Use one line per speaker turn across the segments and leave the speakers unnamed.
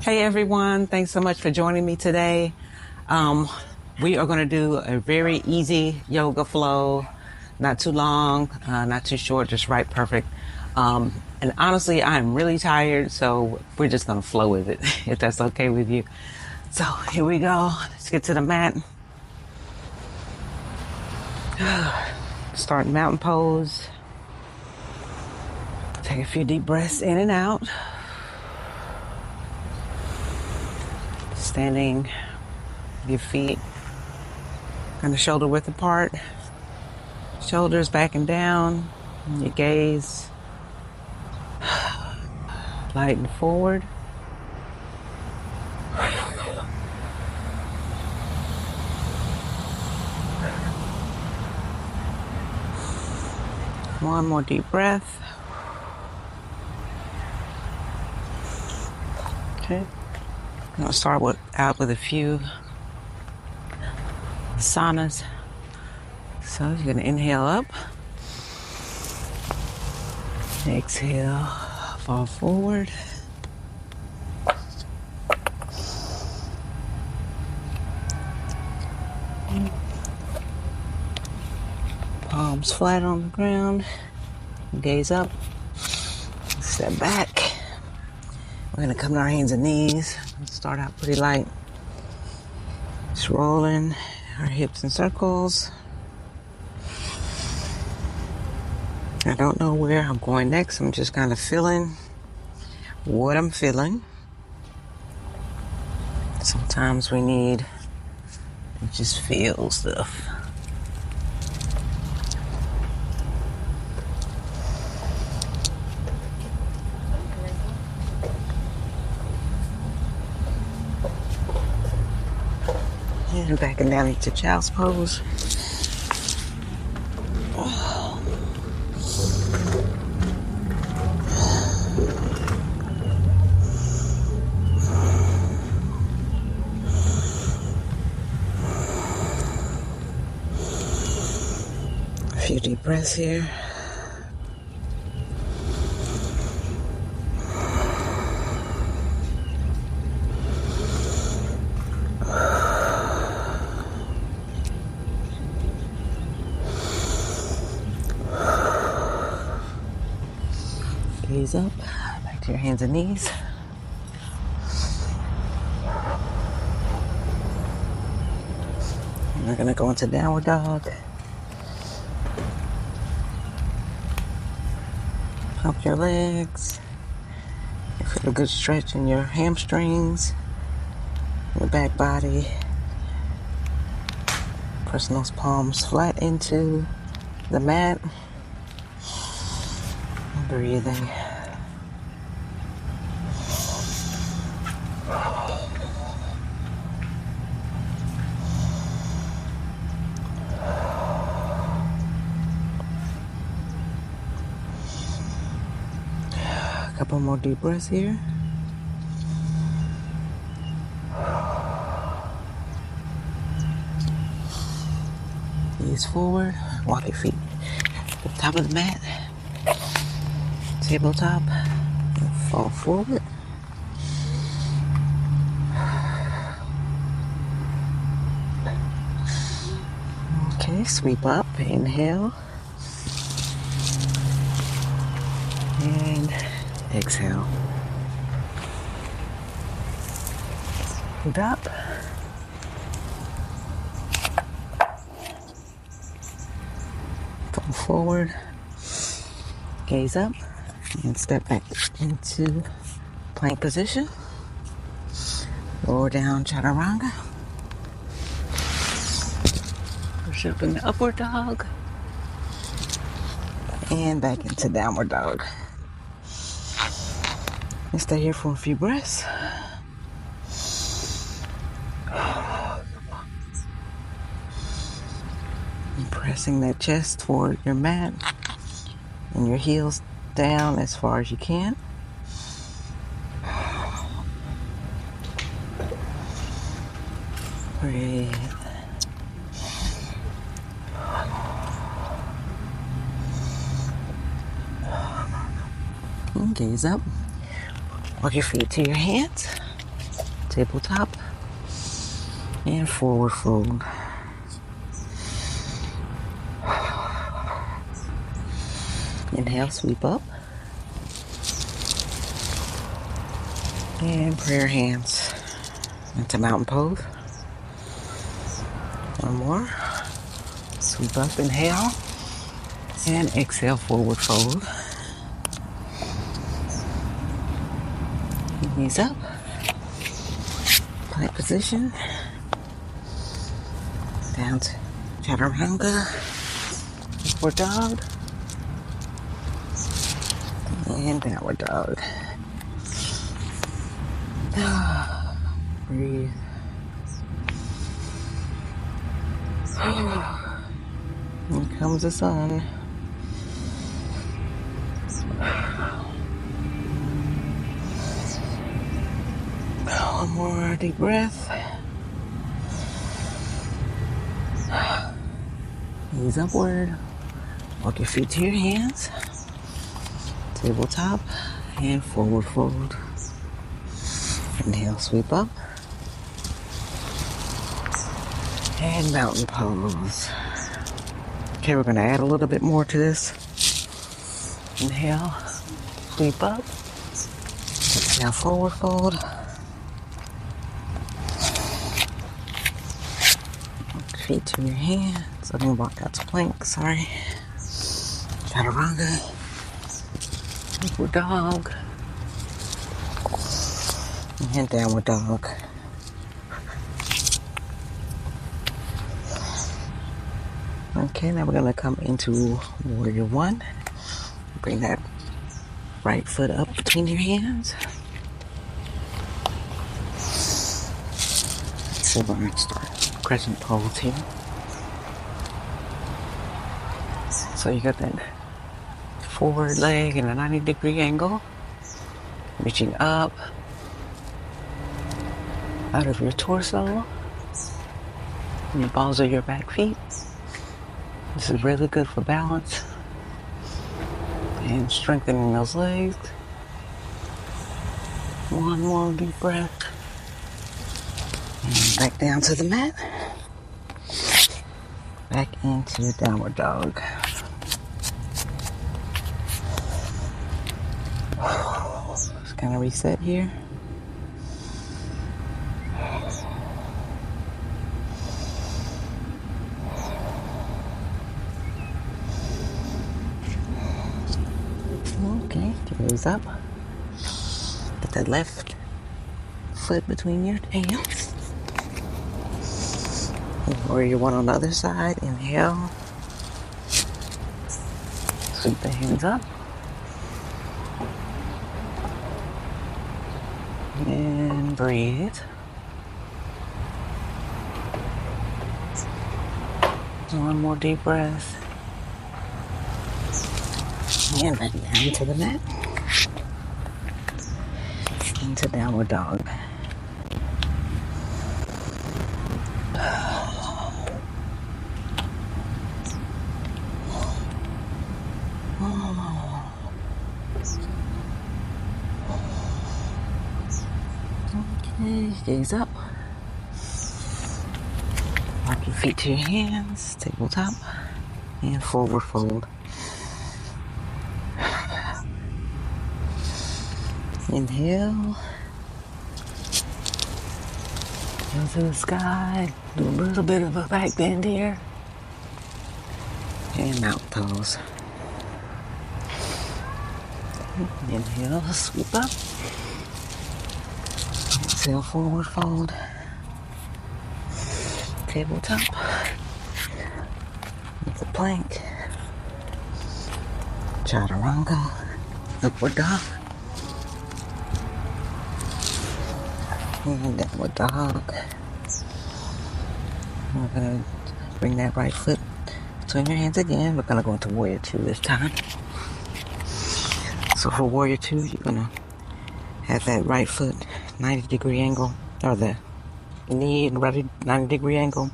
Hey everyone, thanks so much for joining me today. We are going to do a very easy yoga flow, not too long, not too short, just right, perfect. And honestly, I'm really tired, so we're just going to flow with it, if that's okay with you. So here we go. Let's get to the mat. Start mountain pose. Take a few deep breaths in and out. Standing, your feet kind of shoulder width apart. Shoulders back and down. And your gaze light and forward. One more deep breath. Okay. I'm going to start out with a few saunas. So you're going to inhale up. Exhale, fall forward. Palms flat on the ground. Gaze up. Step back. We're going to come to our hands and knees. Start out pretty light. Just rolling our hips in circles. I don't know where I'm going next. I'm just kind of feeling what I'm feeling. Sometimes we need to just feel stuff. And backing down into child's pose. A few deep breaths here. Gaze up, back to your hands and knees. And we're going to go into downward dog. Pump your legs. You feel a good stretch in your hamstrings, your back body. Pressing those palms flat into the mat. Breathing. A couple more deep breaths here. Knees forward. Walk your feet to the top of the mat. Tabletop. Fall forward. Okay, sweep up. Inhale. And exhale. Scoot up. Fall forward. Gaze up. And step back into plank position. Lower down chaturanga. Push up in the upward dog. And back into downward dog. And stay here for a few breaths. And pressing that chest toward your mat and your heels down as far as you can. Breathe. And gaze up. Walk your feet to your hands. tabletop, and forward fold. Inhale, sweep up. And prayer hands into mountain pose. One more. Sweep up, inhale. And exhale, forward fold. Knees up. Plank position. Down to chaturanga. Upward dog. And downward dog. Breathe. Here comes the sun. One more deep breath. Knees upward. Walk your feet to your hands. Tabletop and forward fold. Inhale, sweep up. And mountain pose. Okay, we're going to add a little bit more to this. Inhale, sweep up. Exhale, forward fold. Feet to your hands. I didn't walk out to plank, sorry. Chaturanga. Upward dog. And downward dog. Okay, now we're going to come into warrior one. Bring that right foot up between your hands. So we're going to start crescent pose here. So you got that forward leg in a 90-degree angle, reaching up out of your torso and the balls of your back feet. This is really good for balance and strengthening those legs. One more deep breath. And back down to the mat. Back into downward dog. Just kind of reset here. Okay, gaze up. Get that left foot between your hands. Warrior one on the other side. Inhale. Sweep the hands up. And breathe. One more deep breath. And back down to the mat. Into downward dog. Okay, gaze up. Walk your feet to your hands, tabletop, and forward fold. Inhale. Go to the sky. Do a little bit of a back bend here. And mountain pose. Inhale, sweep up. Exhale, forward fold. Tabletop. It's a plank. Chaturanga. Upward dog. And downward dog. We're going to bring that right foot between your hands again. We're going to go into warrior two this time. So for warrior two, you're going to have that right foot 90-degree angle, or the knee in 90-degree angle.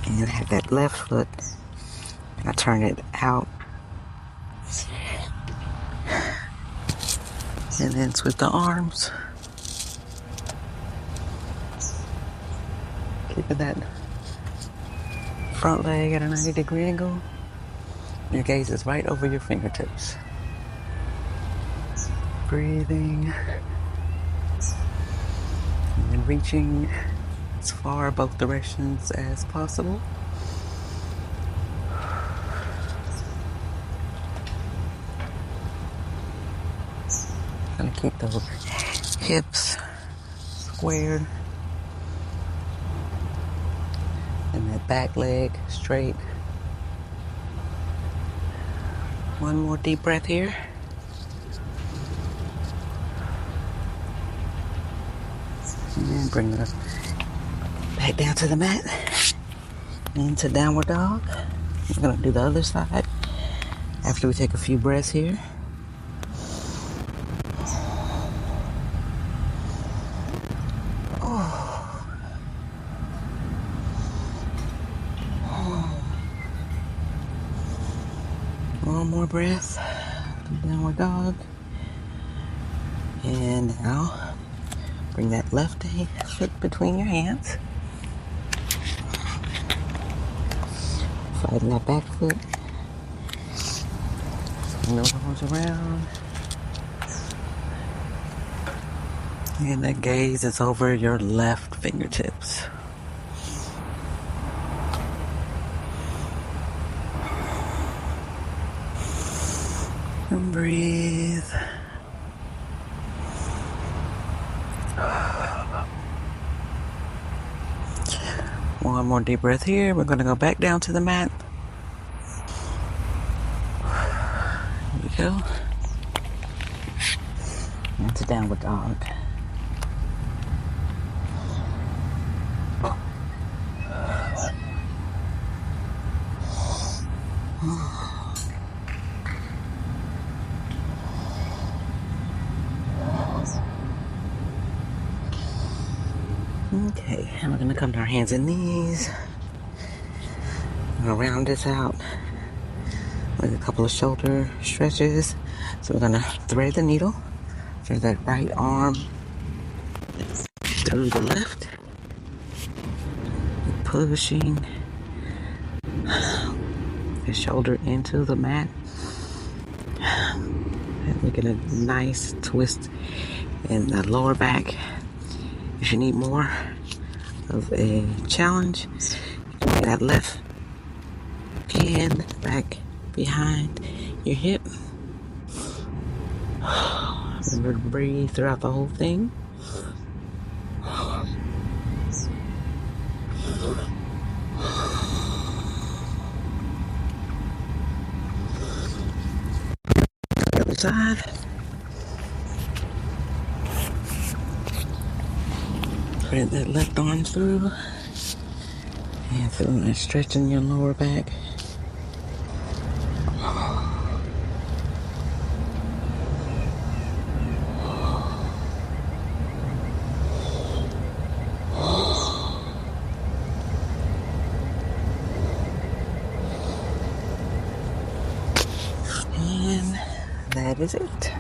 And you have that left foot. I turn it out. And then switch the arms. Keeping that front leg at a 90-degree angle. Your gaze is right over your fingertips. Breathing and reaching as far both directions as possible. Gonna keep those hips squared and that back leg straight. One more deep breath here. And bring it back down to the mat. Into downward dog. We're gonna do the other side after we take a few breaths here. One more breath. Downward dog. And now bring that left foot between your hands. Flatten that back foot. Swing those arms around. And that gaze is over your left fingertips. And breathe. One more deep breath here. We're going to go back down to the mat. Here we go. Into downward dog. Okay, and we're going to come to our hands and knees. We're going to round this out with a couple of shoulder stretches. So we're going to thread the needle through that right arm through the left. Pushing the shoulder into the mat. And we get a nice twist in the lower back. If you need more of a challenge, get that left hand back behind your hip. Remember to breathe throughout the whole thing. The other side. Put that left arm through and feeling that stretch in your lower back. And that is it.